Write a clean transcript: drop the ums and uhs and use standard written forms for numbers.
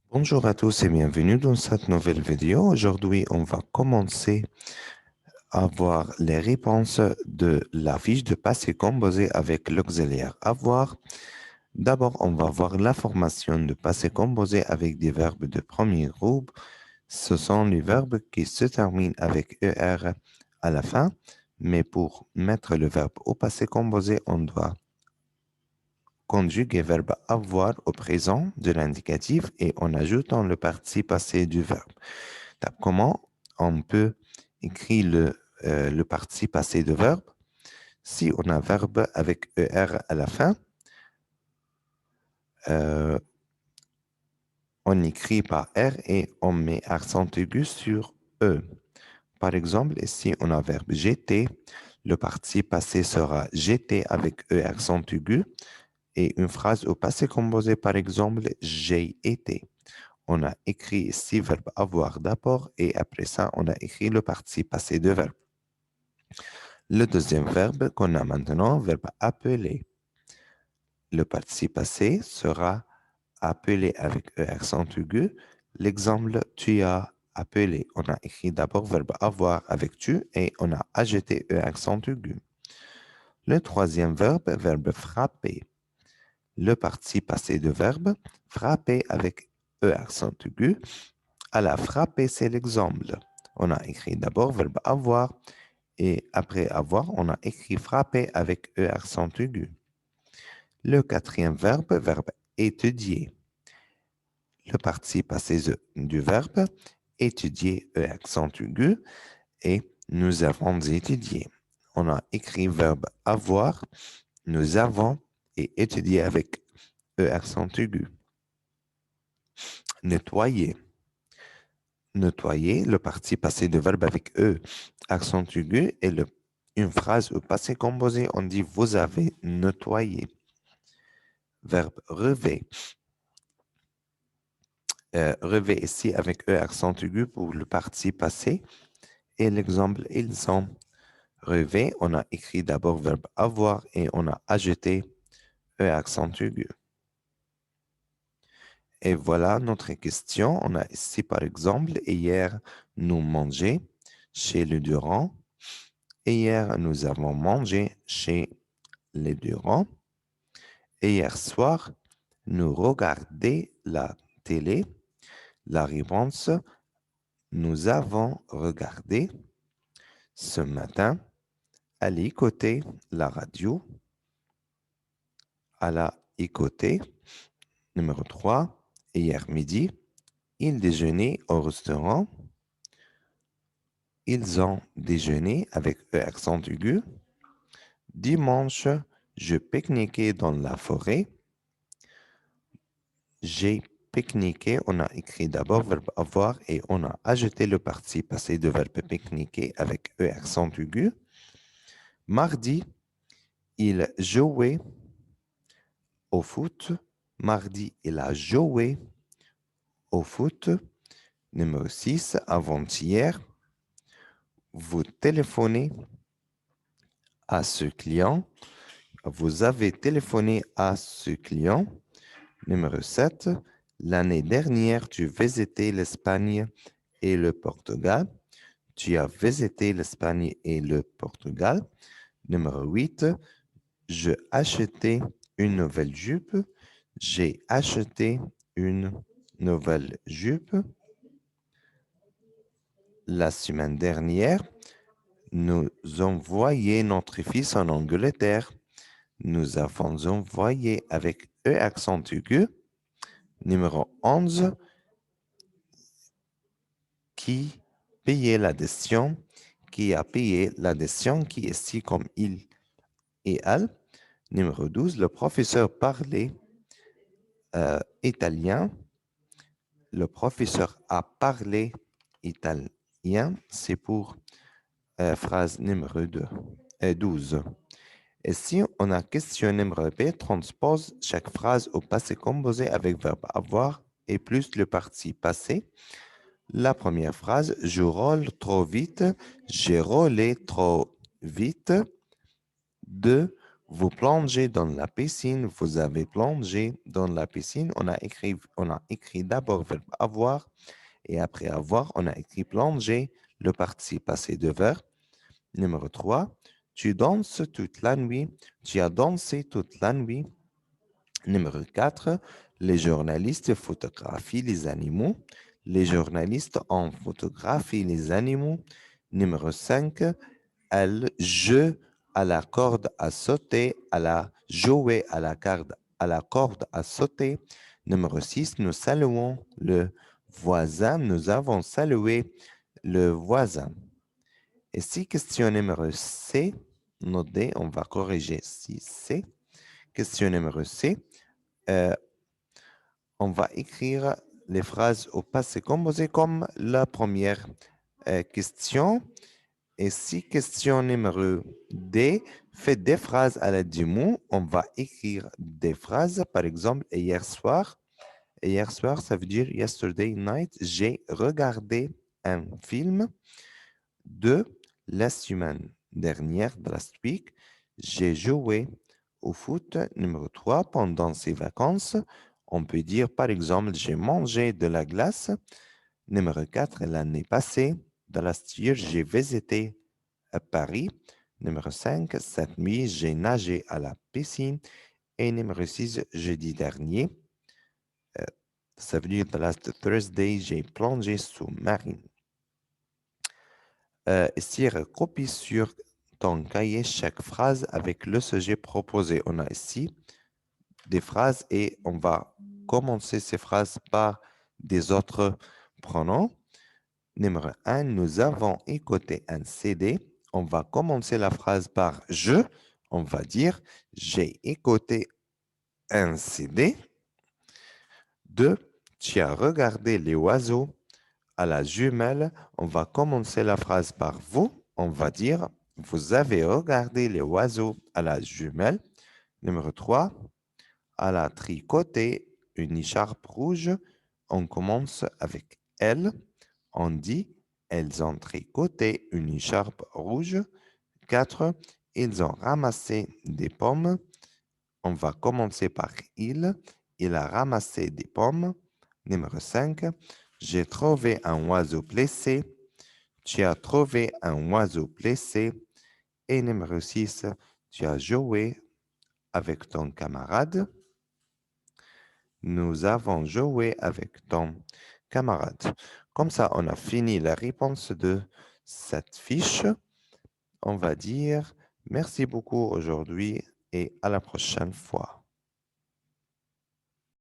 Bonjour à tous et bienvenue dans cette nouvelle vidéo. Aujourd'hui, on va commencer à voir les réponses de la fiche de passé composé avec l'auxiliaire avoir. D'abord, on va voir la formation de passé composé avec des verbes de premier groupe. Ce sont les verbes qui se terminent avec ER à la fin, mais pour mettre le verbe au passé composé, on doit conjuguer verbe avoir au présent de l'indicatif et en ajoutant le participe passé du verbe. Comment on peut écrire le participe passé de verbe? Si on a un verbe avec ER à la fin, euh, on écrit par R et on met accent aigu sur E. Par exemple, si on a un verbe j'étais, le participe passé sera j'étais avec E accent aigu et une phrase au passé composé, par exemple, j'ai été. On a écrit ici verbe avoir d'abord et après ça, on a écrit le participe passé de verbe. Le deuxième verbe qu'on a maintenant, verbe appeler. Le participe passé sera appelé avec E accent aigu. L'exemple, tu as appelé. On a écrit d'abord verbe avoir avec tu et on a ajouté E accent aigu. Le troisième verbe frapper. Le participe passé de verbe, frapper avec E accent aigu. À la frapper, c'est l'exemple. On a écrit d'abord verbe avoir et après avoir, on a écrit frapper avec E accent aigu. Le quatrième verbe étudier. Le participe passé du verbe étudier, E accent aigu, et nous avons étudié. On a écrit verbe avoir, nous avons, et étudier avec E accent aigu. Nettoyer. Nettoyer, le participe passé de verbe avec E accent aigu, et une phrase au passé composé, on dit vous avez nettoyé. Verbe rêver. Rêver ici avec E accent aigu pour le participe passé. Et l'exemple, ils ont rêvé. On a écrit d'abord verbe avoir et on a ajouté E accent aigu. Et voilà notre question. On a ici par exemple, hier, nous mangeons chez le Durand. Hier, nous avons mangé chez les Durand. Et hier soir, nous regardons la télé. La réponse, nous avons regardé ce matin à l'écouter la radio, à la écouter. Numéro 3, hier midi, ils déjeunaient au restaurant. Ils ont déjeuné avec E accent aigu. Dimanche, je pique-niquais dans la forêt. J'ai pique-niqué. On a écrit d'abord verbe avoir et on a ajouté le participe passé de verbe pique-niquer avec E accent aigu. Mardi, il jouait au foot. Mardi, il a joué au foot. Numéro 6, avant-hier, vous téléphonez à ce client. Vous avez téléphoné à ce client. Numéro 7, l'année dernière, tu visitais l'Espagne et le Portugal. Tu as visité l'Espagne et le Portugal. Numéro 8, je acheté une nouvelle jupe. J'ai acheté une nouvelle jupe. La semaine dernière, nous envoyé notre fils en Angleterre. Nous avons envoyé avec E accent aigu. Numéro 11, qui payait l'addition, qui a payé l'addition, qui est ici comme il et elle. Numéro 12, le professeur parlait italien. Le professeur a parlé italien. C'est pour phrase numéro 12. Et si on a question numéro B, transpose chaque phrase au passé composé avec verbe avoir et plus le participe passé. La première phrase, je roule trop vite, j'ai roulé trop vite. 2, Vous plongez dans la piscine, vous avez plongé dans la piscine. On a écrit d'abord verbe avoir et après avoir, on a écrit plonger, le participe passé de verbe. Numéro 3, tu danses toute la nuit, tu as dansé toute la nuit. Numéro 4, les journalistes photographient les animaux. Les journalistes ont photographié les animaux. Numéro 5, elle joue à la corde à sauter. Elle a joué à la corde à sauter. Numéro 6, nous saluons le voisin. Nous avons salué le voisin. Et si question numéro C, notez, on va corriger si C. Question numéro C, euh, on va écrire les phrases au passé composé comme la première question. Et si question numéro D, fait des phrases à l'aide du mot, on va écrire des phrases. Par exemple, hier soir. Hier soir, ça veut dire yesterday night, j'ai regardé un film. De la semaine dernière, de last week, j'ai joué au foot. Numéro 3, pendant ces vacances, on peut dire par exemple, j'ai mangé de la glace. Numéro 4, l'année passée, de last year, j'ai visité à Paris. Numéro 5, cette nuit, j'ai nagé à la piscine. Et numéro 6, jeudi dernier, euh, ça veut dire the last Thursday, j'ai plongé sous-marine. Ici, copie sur ton cahier chaque phrase avec le sujet proposé. On a ici des phrases et on va commencer ces phrases par des autres pronoms. Numéro 1, nous avons écouté un CD. On va commencer la phrase par je. On va dire j'ai écouté un CD. 2, tu as regardé les oiseaux à la jumelle. On va commencer la phrase par vous. On va dire vous avez regardé les oiseaux à la jumelle. Numéro 3, elle a tricoté une écharpe rouge. On commence avec elle. On dit elles ont tricoté une écharpe rouge. 4, ils ont ramassé des pommes. On va commencer par il. Il a ramassé des pommes. Numéro 5, j'ai trouvé un oiseau blessé. Tu as trouvé un oiseau blessé. Et numéro 6, tu as joué avec ton camarade. Nous avons joué avec ton camarade. Comme ça, on a fini la réponse de cette fiche. On va dire merci beaucoup aujourd'hui et à la prochaine fois.